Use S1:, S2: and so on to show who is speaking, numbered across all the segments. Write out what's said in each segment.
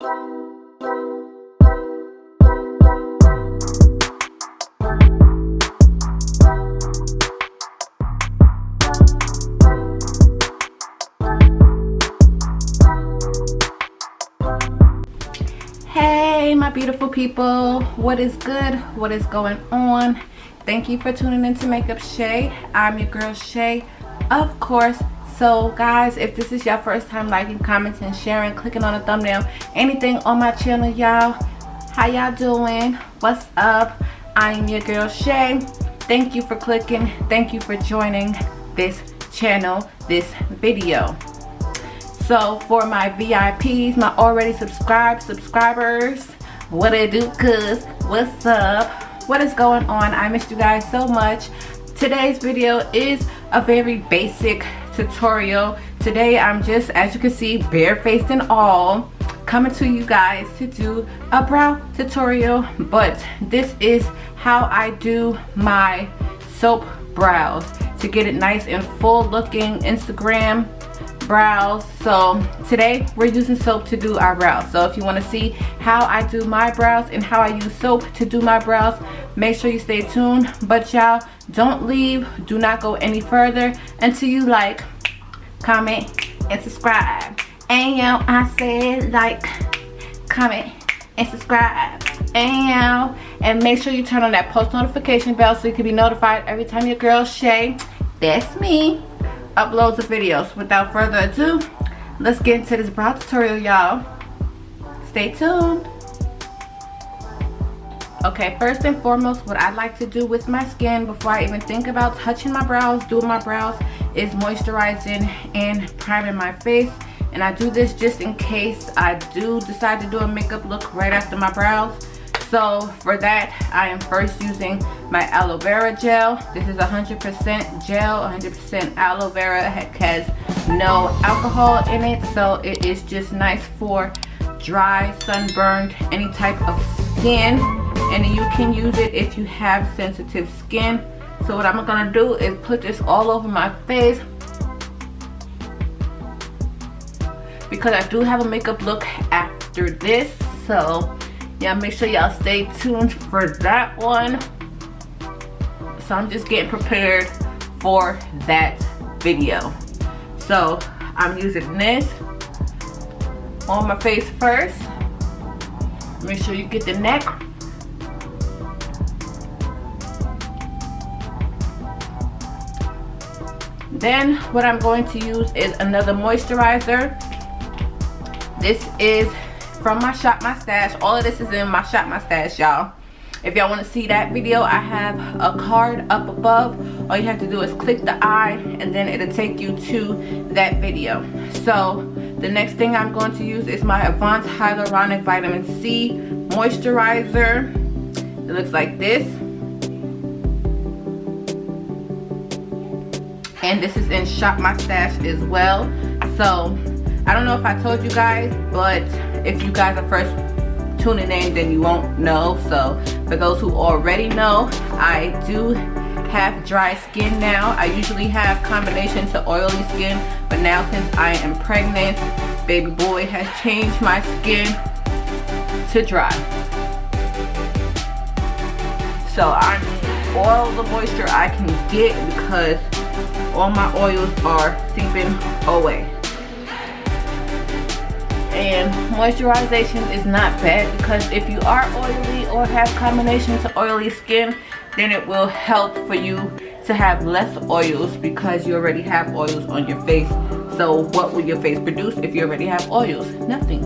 S1: Hey my beautiful people, what is good? What is going on? Thank you for tuning in to MakeupShae. I'm your girl Shay, of course. So guys, if this is your first time liking, commenting, sharing, clicking on a thumbnail, anything on my channel, y'all, how y'all doing? What's up? I am your girl Shay. Thank you for clicking. Thank you for joining this channel, this video. So for my VIPs, my already subscribers, what it do, cuz, what's up? What is going on? I missed you guys so much. Today's video is a very basic tutorial. Today I'm just, as you can see, barefaced and all, coming to you guys to do a brow tutorial. But this is how I do my soap brows to get it nice and full looking Instagram brows. So today we're using soap to do our brows. So if you want to see how I do my brows and how I use soap to do my brows, make sure you stay tuned. But y'all, don't leave, do not go any further until you like, comment, and subscribe. And y'all, I said like, comment, and subscribe. And make sure you turn on that post notification bell so you can be notified every time your girl Shay, that's me, uploads a videos. Without further ado, let's get into this brow tutorial, y'all. Stay tuned. Okay, first and foremost, what I like to do with my skin before I even think about touching my brows, doing my brows, is moisturizing and priming my face. And I do this just in case I do decide to do a makeup look right after my brows. So for that, I am first using my aloe vera gel. This is 100% gel, 100% aloe vera. It has no alcohol in it, so it is just nice for dry, sunburned, any type of skin. And you can use it if you have sensitive skin. So what I'm gonna do is put this all over my face, because I do have a makeup look after this. So yeah, make sure y'all stay tuned for that one. So I'm just getting prepared for that video. So I'm using this on my face first. Make sure you get the neck. Then what I'm going to use is another moisturizer. This is from my Shop My Stash. All of this is in my Shop My Stash, y'all. If y'all want to see that video, I have a card up above. All you have to do is click the eye and then it'll take you to that video. So the next thing I'm going to use is my Advanced Hyaluronic Vitamin C moisturizer. It looks like this. And this is in Shop My Stash as well. So I don't know if I told you guys, but if you guys are first tuning in, then you won't know. So for those who already know, I do have dry skin now. I usually have combination to oily skin, but now since I am pregnant, baby boy has changed my skin to dry. So I need all the moisture I can get because all my oils are seeping away. And moisturization is not bad, because if you are oily or have combination to oily skin, then it will help for you to have less oils, because you already have oils on your face. So what will your face produce if you already have oils? Nothing,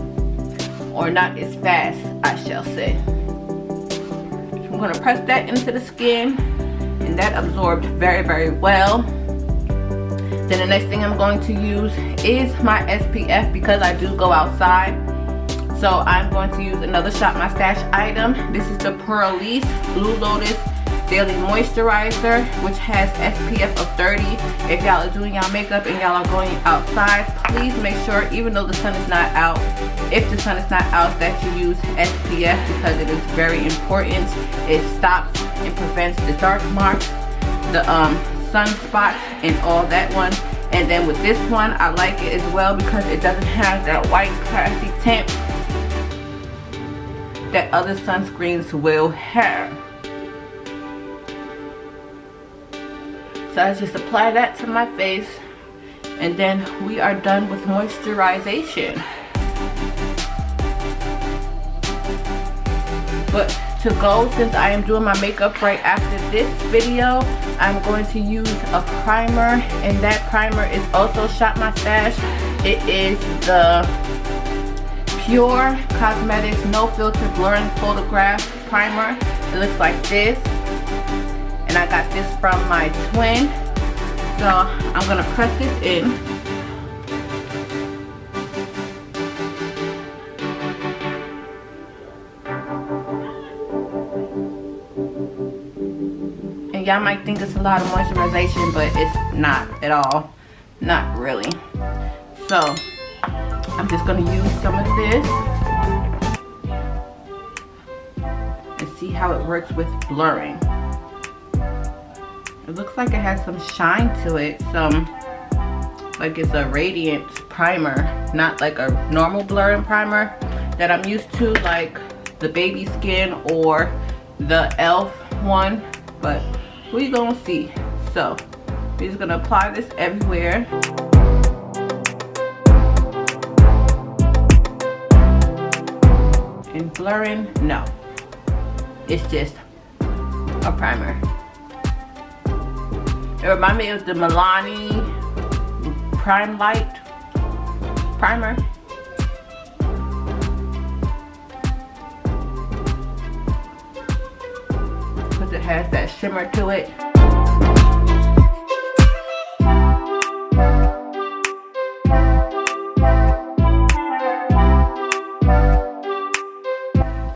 S1: or not as fast, I shall say. So I'm going to press that into the skin, and that absorbed very, very well. Then the next thing I'm going to use is my SPF, because I do go outside. So I'm going to use another Shop My Stash item. This is the Pearlise Blue Lotus Daily Moisturizer, which has SPF of 30. If y'all are doing y'all makeup and y'all are going outside, please make sure, even though the sun is not out, if the sun is not out, that you use SPF, because it is very important. It stops and prevents the dark marks, the sunspots and all that one. And then with this one, I like it as well because it doesn't have that white classy tint. that other sunscreens will have. So I just apply that to my face, and then we are done with moisturization. But to go, since I am doing my makeup right after this video, I'm going to use a primer, and that primer is also Shop My Stash. It is the Pears Cosmetics No Filter Blurring Photograph Primer. It looks like this, and I got this from my twin. So I'm gonna press this in. And y'all might think it's a lot of moisturization, but it's not at all. Not really. So I'm just gonna use some of this and see how it works with blurring. It looks like it has some shine to it, like it's a radiant primer, not like a normal blurring primer that I'm used to, like the Baby Skin or the e.l.f. one, but we gonna see. So we're just gonna apply this everywhere. And blurring, no, it's just a primer. It reminds me of the Milani Prime Light primer. Because it has that shimmer to it.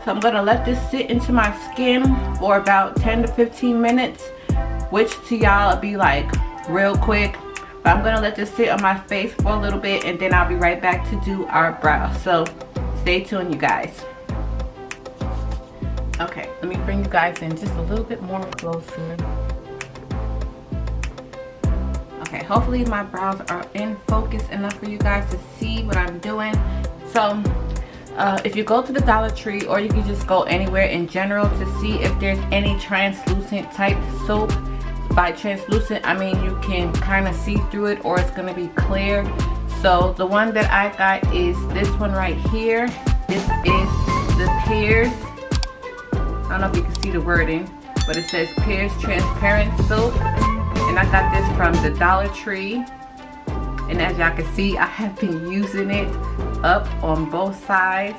S1: So I'm gonna let this sit into my skin for about 10 to 15 minutes, which to y'all will be like real quick. But I'm gonna let this sit on my face for a little bit, and then I'll be right back to do our brows. So stay tuned, you guys. Okay, let me bring you guys in just a little bit more closer. Okay, hopefully my brows are in focus enough for you guys to see what I'm doing. So if you go to the Dollar Tree, or you can just go anywhere in general to see if there's any translucent type soap. By translucent, I mean you can kind of see through it, or it's going to be clear. So the one that I got is this one right here. This is the Pears, I don't know if you can see the wording, but it says Pears Transparent Soap, and I got this from the Dollar Tree. And as y'all can see, I have been using it up on both sides,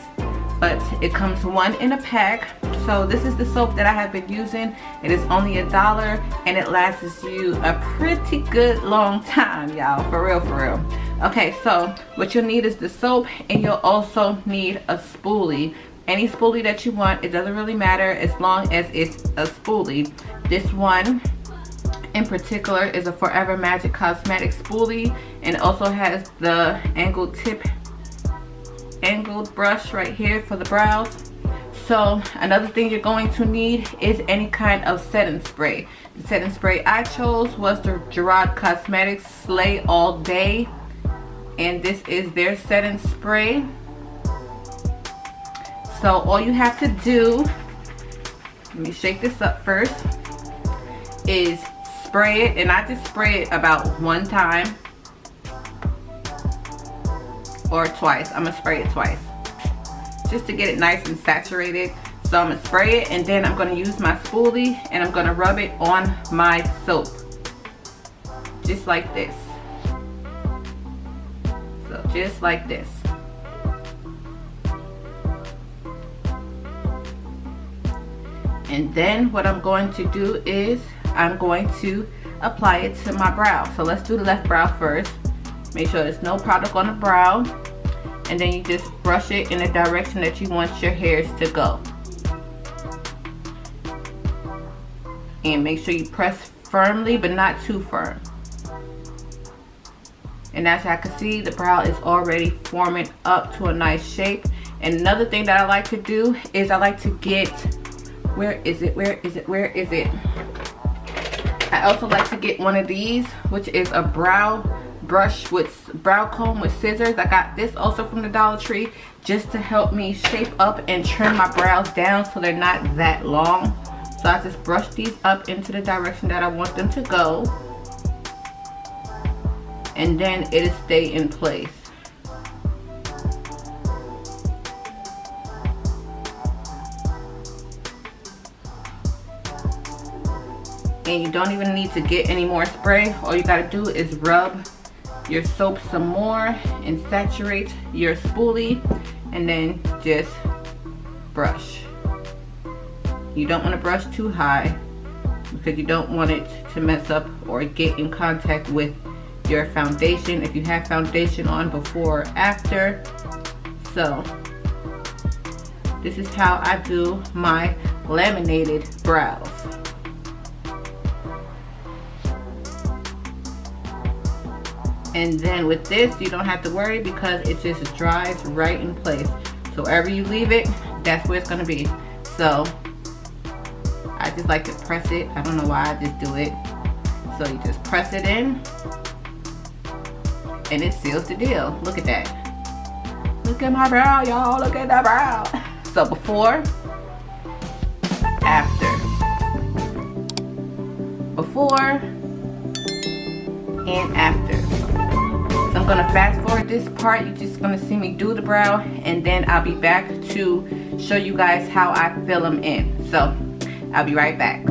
S1: but it comes one in a pack. So this is the soap that I have been using. It is only $1, and it lasts you a pretty good long time, y'all, for real, for real. Okay, so what you'll need is the soap, and you'll also need a spoolie. Any spoolie that you want, it doesn't really matter as long as it's a spoolie. This one in particular is a Forever Magic Cosmetics spoolie, and it also has the angled brush right here for the brows. So another thing you're going to need is any kind of setting spray. The setting spray I chose was the Gerard Cosmetics Slay All Day, and this is their setting spray. So all you have to do, let me shake this up first, is spray it, and I just spray it about one time or twice. I'm gonna spray it twice just to get it nice and saturated. So I'm gonna spray it, and then I'm gonna use my spoolie, and I'm gonna rub it on my soap just like this. So just like this. And then what I'm going to do is I'm going to apply it to my brow. So let's do the left brow first. Make sure there's no product on the brow, and then you just brush it in the direction that you want your hairs to go. And make sure you press firmly, but not too firm. And as y'all can see, the brow is already forming up to a nice shape. And another thing that I like to do is I like to get, where is it? I also like to get one of these, which is a brow brush with brow comb with scissors. I got this also from the Dollar Tree just to help me shape up and trim my brows down so they're not that long. So I just brush these up into the direction that I want them to go, and then it'll stay in place. And you don't even need to get any more spray. All you gotta do is rub your soap some more and saturate your spoolie, and then just brush. You don't want to brush too high because you don't want it to mess up or get in contact with your foundation if you have foundation on before or after. So this is how I do my laminated brows. And then with this, you don't have to worry because it just dries right in place. So wherever you leave it, that's where it's gonna be. So I just like to press it. I don't know why, I just do it. So you just press it in and it seals the deal. Look at that. Look at my brow, y'all. Look at that brow. So before, after. Before and after. So I'm gonna fast forward this part. You're just gonna see me do the brow, and then I'll be back to show you guys how I fill them in. So I'll be right back.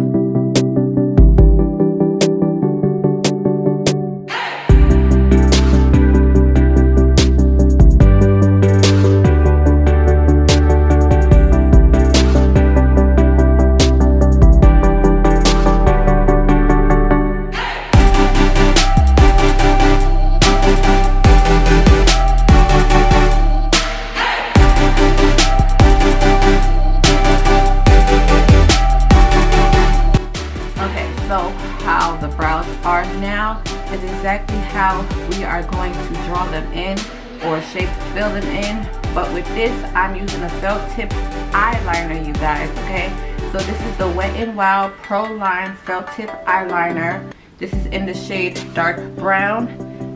S1: Is exactly how we are going to draw them in or shape fill them in, but with this I'm using a felt tip eyeliner, you guys. Okay, so this is the Wet n Wild Pro Line felt tip eyeliner. This is in the shade dark brown.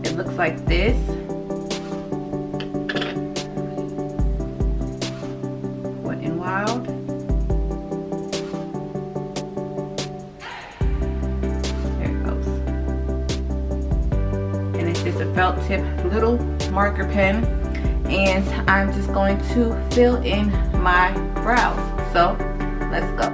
S1: It looks like this. Wet n Wild. It's a felt tip little marker pen, and I'm just going to fill in my brows. So let's go.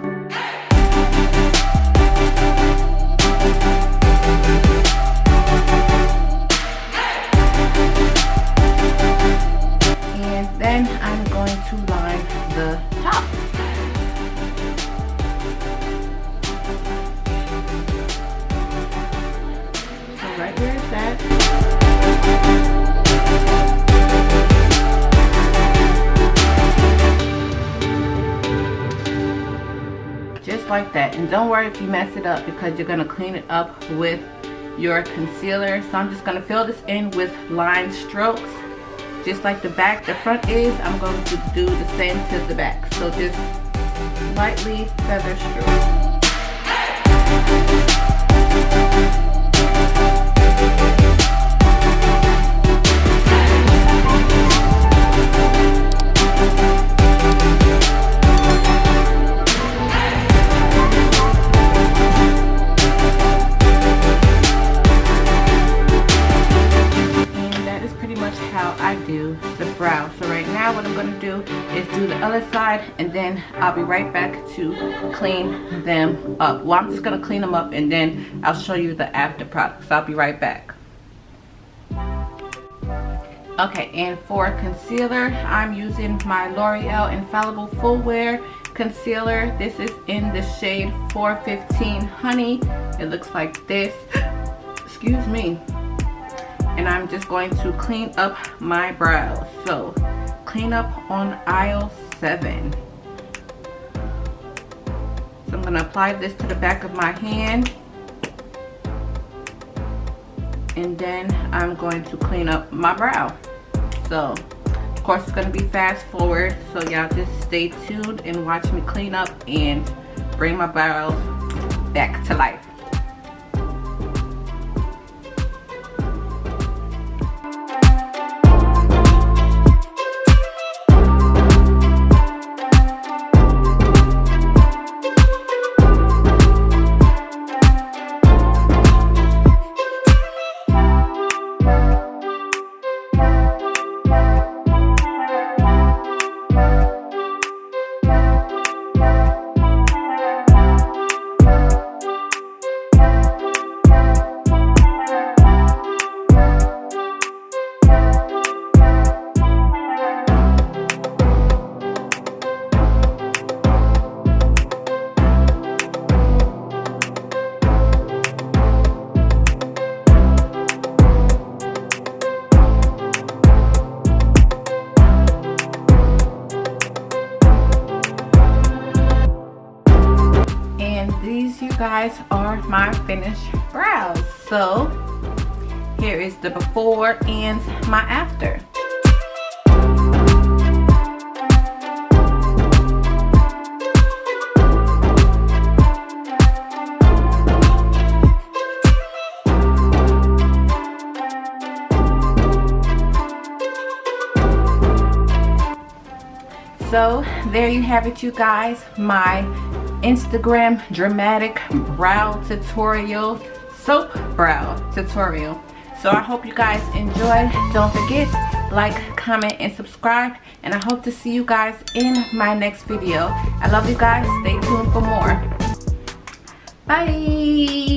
S1: And then I'm going to line the top. So right where it's at. Just like that. And don't worry if you mess it up, because you're going to clean it up with your concealer. So I'm just going to fill this in with line strokes, just like the back. The front is, I'm going to do the same to the back. So just lightly feather stroke. Brow. So right now what I'm going to do is do the other side, and then I'll be right back to clean them up. Well, I'm just going to clean them up and then I'll show you the after product. So I'll be right back. Okay, and for concealer, I'm using my L'Oreal Infallible Full Wear Concealer. This is in the shade 415 Honey. It looks like this. Excuse me. And I'm just going to clean up my brows. So clean up on aisle 7. So I'm going to apply this to the back of my hand, and then I'm going to clean up my brow. So of course it's going to be fast forward, so y'all just stay tuned and watch me clean up and bring my brows back to life. these, you guys, are my finished brows. So here is the before and my after. So there you have it, you guys, my Instagram dramatic brow tutorial, soap brow tutorial. So I hope you guys enjoyed. Don't forget, like, comment, and subscribe, and I hope to see you guys in my next video. I love you guys. Stay tuned for more. Bye.